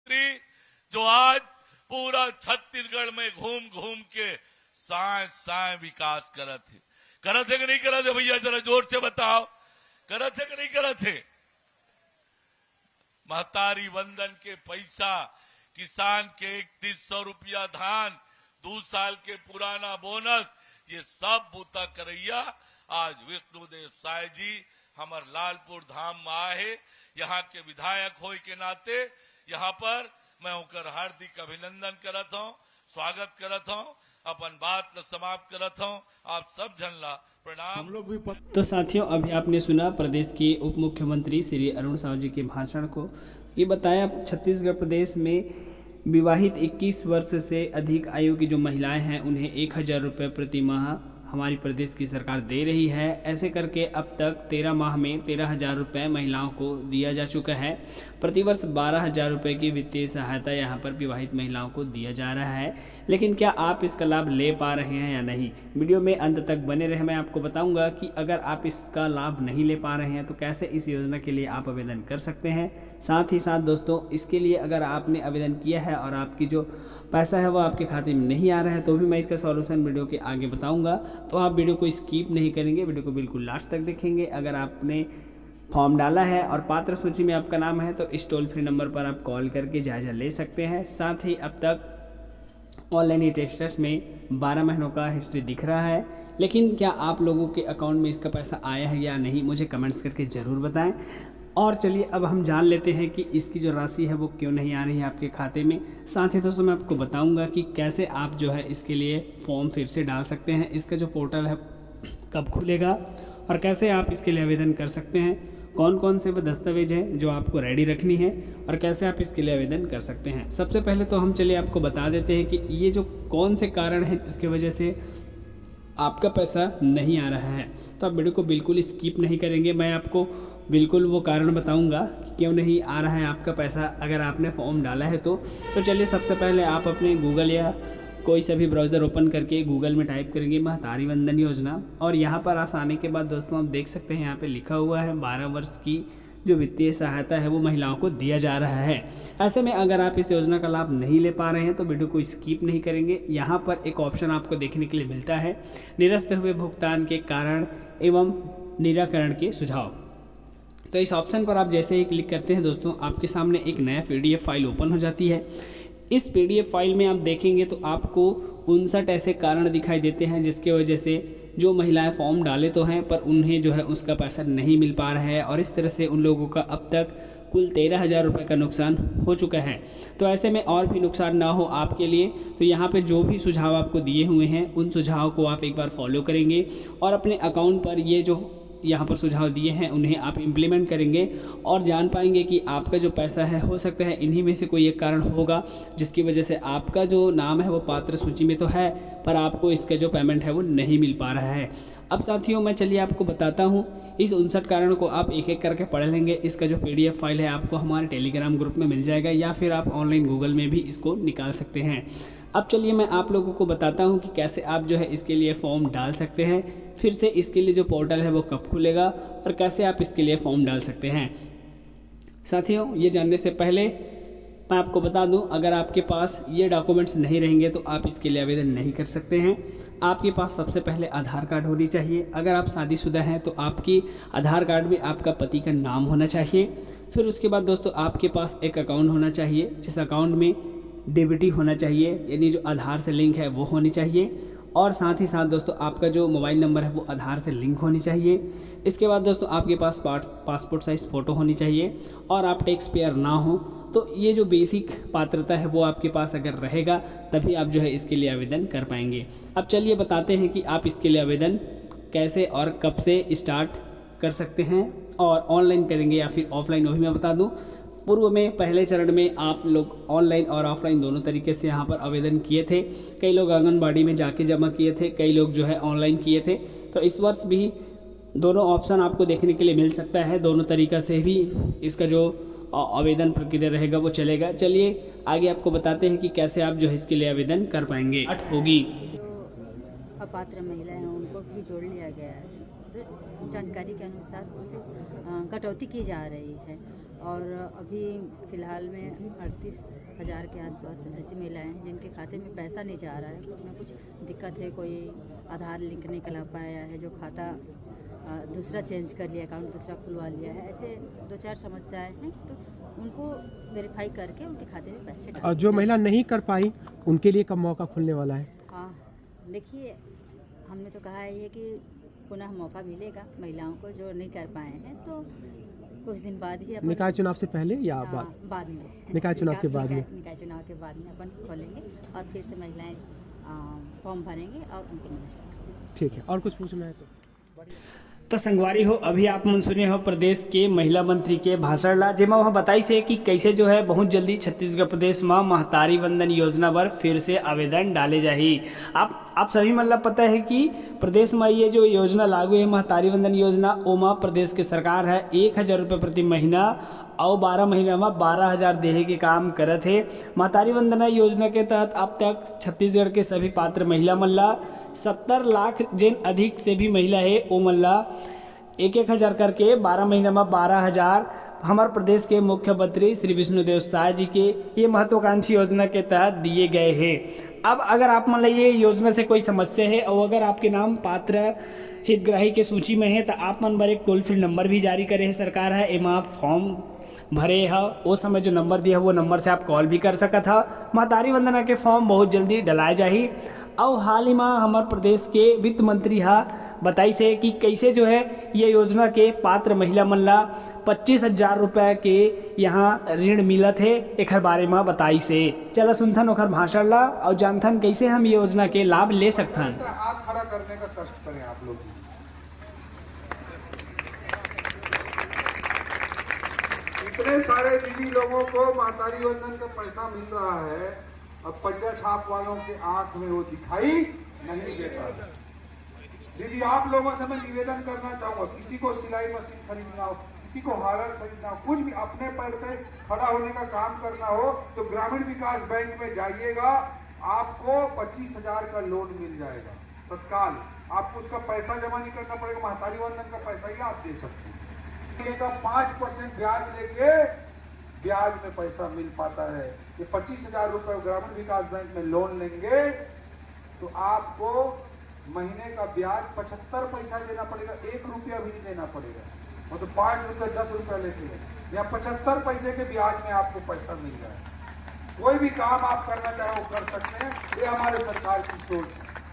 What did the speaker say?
जो आज पूरा छत्तीसगढ़ में घूम घूम के साय विकास करत है कि नहीं करत है भैया, जरा जोर से बताओ, करत है कि नहीं करत है? महतारी वंदन के पैसा, किसान के 3100 रुपया धान, 2 साल के पुराना बोनस, ये सब बूता करैया आज विष्णुदेव साय जी हमार लालपुर धाम में आए। यहाँ के विधायक होए के नाते यहाँ पर मैं उनकर हार्दिक अभिनंदन करत हूँ, स्वागत करत हूँ, अपन बात ल समाप्त करत हूँ। आप सब जन ला प्रणाम। हम लोग भी तो साथियों, अभी आपने सुना प्रदेश के उप मुख्यमंत्री श्री अरुण साव जी के भाषण को। ये बताया छत्तीसगढ़ प्रदेश में विवाहित 21 वर्ष से अधिक आयु की जो महिलाएं हैं उन्हें 1000 रुपये प्रति माह हमारी प्रदेश की सरकार दे रही है। ऐसे करके अब तक 13 माह में 13,000 रुपये महिलाओं को दिया जा चुका है। प्रतिवर्ष 12,000 रुपये की वित्तीय सहायता यहाँ पर विवाहित महिलाओं को दिया जा रहा है। लेकिन क्या आप इसका लाभ ले पा रहे हैं या नहीं, वीडियो में अंत तक बने रहे। मैं आपको बताऊंगा कि अगर आप इसका लाभ नहीं ले पा रहे हैं तो कैसे इस योजना के लिए आप आवेदन कर सकते हैं। साथ ही साथ दोस्तों, इसके लिए अगर आपने आवेदन किया है और आपकी जो पैसा है वो आपके खाते में नहीं आ रहा है तो भी मैं इसका सॉल्यूशन वीडियो के आगे बताऊंगा। तो आप वीडियो को स्किप नहीं करेंगे, वीडियो को बिल्कुल लास्ट तक देखेंगे। अगर आपने फॉर्म डाला है और पात्र सूची में आपका नाम है तो इस टोल फ्री नंबर पर आप कॉल करके जायज़ा ले सकते हैं। साथ ही अब तक ऑनलाइन टेस्टर्स में 12 महीनों का हिस्ट्री दिख रहा है, लेकिन क्या आप लोगों के अकाउंट में इसका पैसा आया है या नहीं, मुझे कमेंट्स करके ज़रूर बताएं। और चलिए अब हम जान लेते हैं कि इसकी जो राशि है वो क्यों नहीं आ रही है आपके खाते में। साथ ही दोस्तों, मैं आपको बताऊंगा कि कैसे आप जो है इसके लिए फॉर्म फिर से डाल सकते हैं, इसका जो पोर्टल है कब खुलेगा और कैसे आप इसके लिए आवेदन कर सकते हैं, कौन कौन से वो दस्तावेज हैं जो आपको रेडी रखनी है और कैसे आप इसके लिए आवेदन कर सकते हैं। सबसे पहले तो हम चलिए आपको बता देते हैं कि ये जो कौन से कारण है इसके वजह से आपका पैसा नहीं आ रहा है। तो आप वीडियो को बिल्कुल स्किप नहीं करेंगे, मैं आपको बिल्कुल वो कारण बताऊंगा कि क्यों नहीं आ रहा है आपका पैसा अगर आपने फॉर्म डाला है तो चलिए सबसे पहले आप अपने गूगल या कोई सा भी ब्राउज़र ओपन करके गूगल में टाइप करेंगे महतारी वंदन योजना, और यहाँ पर आने के बाद दोस्तों आप देख सकते हैं यहाँ पे लिखा हुआ है 12 वर्ष की जो वित्तीय सहायता है वो महिलाओं को दिया जा रहा है। ऐसे में अगर आप इस योजना का लाभ नहीं ले पा रहे हैं तो वीडियो को स्किप नहीं करेंगे। यहाँ पर एक ऑप्शन आपको देखने के लिए मिलता है निरस्त हुए भुगतान के कारण एवं निराकरण के सुझाव। तो इस ऑप्शन पर आप जैसे ही क्लिक करते हैं दोस्तों, आपके सामने एक नया PDF फाइल ओपन हो जाती है। इस PDF फाइल में आप देखेंगे तो आपको 59 ऐसे कारण दिखाई देते हैं जिसके वजह से जो महिलाएं फॉर्म डाले तो हैं पर उन्हें जो है उसका पैसा नहीं मिल पा रहा है, और इस तरह से उन लोगों का अब तक कुल 13,000 रुपये का नुकसान हो चुका है। तो ऐसे में और भी नुकसान ना हो आपके लिए तो यहाँ पे जो भी सुझाव आपको दिए हुए हैं उन सुझाव को आप एक बार फॉलो करेंगे और अपने अकाउंट पर ये जो यहाँ पर सुझाव दिए हैं उन्हें आप इम्प्लीमेंट करेंगे और जान पाएंगे कि आपका जो पैसा है हो सकता है इन्हीं में से कोई एक कारण होगा जिसकी वजह से आपका जो नाम है वो पात्र सूची में तो है पर आपको इसका जो पेमेंट है वो नहीं मिल पा रहा है। अब साथियों, मैं चलिए आपको बताता हूँ इस 59 कारण को आप एक एक करके पढ़ लेंगे। इसका जो PDF फाइल है आपको हमारे टेलीग्राम ग्रुप में मिल जाएगा या फिर आप ऑनलाइन गूगल में भी इसको निकाल सकते हैं। अब चलिए मैं आप लोगों को बताता हूं कि कैसे आप जो है इसके लिए फॉर्म डाल सकते हैं, फिर से इसके लिए जो पोर्टल है वो कब खुलेगा और कैसे आप इसके लिए फॉर्म डाल सकते हैं। साथियों, ये जानने से पहले मैं आपको बता दूं, अगर आपके पास ये डॉक्यूमेंट्स नहीं रहेंगे तो आप इसके लिए आवेदन नहीं कर सकते हैं। आपके पास सबसे पहले आधार कार्ड होनी चाहिए। अगर आप शादीशुदा हैं तो आपकी आधार कार्ड में आपका पति का नाम होना चाहिए। फिर उसके बाद दोस्तों आपके पास एक अकाउंट होना चाहिए जिस अकाउंट में DBT होना चाहिए, यानी जो आधार से लिंक है वो होनी चाहिए, और साथ ही साथ दोस्तों आपका जो मोबाइल नंबर है वो आधार से लिंक होनी चाहिए। इसके बाद दोस्तों आपके पास पासपोर्ट साइज़ फ़ोटो होनी चाहिए और आप टैक्स पेयर ना हो। तो ये जो बेसिक पात्रता है वो आपके पास अगर रहेगा तभी आप जो है इसके लिए आवेदन कर पाएंगे। अब चलिए बताते हैं कि आप इसके लिए आवेदन कैसे और कब से स्टार्ट कर सकते हैं, और ऑनलाइन करेंगे या फिर ऑफलाइन वही मैं बता दूँ। पूर्व में पहले चरण में आप लोग ऑनलाइन और ऑफलाइन दोनों तरीके से यहाँ पर आवेदन किए थे। कई लोग आंगनबाड़ी में जाके जमा किए थे, कई लोग जो है ऑनलाइन किए थे। तो इस वर्ष भी दोनों ऑप्शन आपको देखने के लिए मिल सकता है। दोनों तरीक़ा से भी इसका जो आवेदन प्रक्रिया रहेगा वो चलेगा। चलिए आगे आपको बताते हैं कि कैसे आप जो है इसके लिए आवेदन कर पाएंगे। होगी जो अपात्र महिलाएं हैं उनको भी जोड़ लिया गया है। तो जानकारी के अनुसार उसे कटौती की जा रही है और अभी फ़िलहाल में 38,000 के आसपास ऐसी महिलाएं हैं जिनके खाते में पैसा नहीं जा रहा है। कुछ ना कुछ दिक्कत है, कोई आधार लिंक नहीं करा पाया है, जो खाता दूसरा चेंज कर लिया, अकाउंट दूसरा खुलवा लिया है, ऐसे 2-4 समस्याएं हैं। तो उनको वेरीफाई करके उनके खाते में पैसे और जो महिला नहीं कर पाई उनके लिए कब मौका खुलने वाला है? हाँ, देखिए, हमने तो कहा है ये कि पुनः मौका मिलेगा महिलाओं को जो नहीं कर पाए हैं, तो कुछ दिन बाद ही अपन निकाय चुनाव से पहले या बाद में निकाय चुनाव के बाद में? निकाय चुनाव के बाद में अपन खोलेंगे और फिर से महिलाएं फॉर्म भरेंगे और उनको मिलना स्टार्ट करेंगे। ठीक है, और कुछ पूछना है तो संगवारी हो, अभी आप मन सुने हो प्रदेश के महिला मंत्री के भाषण ला, जेमा वह बताई से कि कैसे जो है बहुत जल्दी छत्तीसगढ़ प्रदेश में महतारी वंदन योजना पर फिर से आवेदन डाले जाही। आप सभी मतलब पता है कि प्रदेश में ये जो योजना लागू है महतारी वंदन योजना, ओमा प्रदेश की सरकार है 1,000 रुपये प्रति महीना और 12 महीना में 12,000 देहे के काम करत है। महतारी वंदना योजना के तहत अब तक छत्तीसगढ़ के सभी पात्र महिला मल्ला 70 लाख जिन अधिक से भी महिला है वो मल्ला 1,000 करके 12 महीना में 12,000 हमारे प्रदेश के मुख्यमंत्री श्री विष्णुदेव साय जी के ये महत्वाकांक्षी योजना के तहत दिए गए हैं। अब अगर आप मान लीजिए योजना से कोई समस्या है और अगर आपके नाम पात्र हितग्राही के सूची में है तो आप मन पर एक टोल फ्री नंबर भी जारी करे है सरकार है, एमा आप फॉर्म भरे है वो समय जो नंबर दिया है वो नंबर से आप कॉल भी कर सकत है। महतारी वंदना के फॉर्म बहुत जल्दी डलाए जाही। और हाल ही में हमारे प्रदेश के वित्त मंत्री बताई से कि कैसे जो है ये योजना के पात्र महिला मन ला 25,000 रुपये के यहाँ ऋण मिलत है, एक बारे में बताई से। चला सुनथन ओखर भाषण ला और जानथन कैसे हम ये योजना के लाभ ले सकथन। हाथ खड़ा करने का कष्ट करें आप लोग। इतने सारे दीदी लोगों को महतारी योजना का पैसा मिल रहा है और पंजा छाप वालों के आंख में वो दिखाई नहीं देता। दीदी आप लोगों से मैं निवेदन करना चाहूंगा, किसी को सिलाई मशीन खरीदना हो, किसी को हार्डर खरीदना हो, कुछ भी अपने पैर पे खड़ा होने का काम करना हो तो ग्रामीण विकास बैंक में जाइएगा, आपको 25,000 का लोन मिल जाएगा तत्काल। आपको उसका पैसा जमा नहीं करना पड़ेगा, महतारी वंदन का पैसा ही आप दे सकते हैं। 5% ब्याज लेके ब्याज में पैसा मिल पाता है। ये 25,000 रुपये ग्रामीण विकास बैंक में लोन लेंगे तो आपको महीने का ब्याज 75 पैसा देना पड़ेगा, 1 रुपया भी नहीं देना पड़ेगा। वो तो 5 रुपये 10 रुपया लेते हैं, या 75 पैसे के ब्याज में आपको पैसा मिल रहा है। कोई भी काम आप करना चाहो कर सकते हैं, ये हमारे सरकार की सोच है।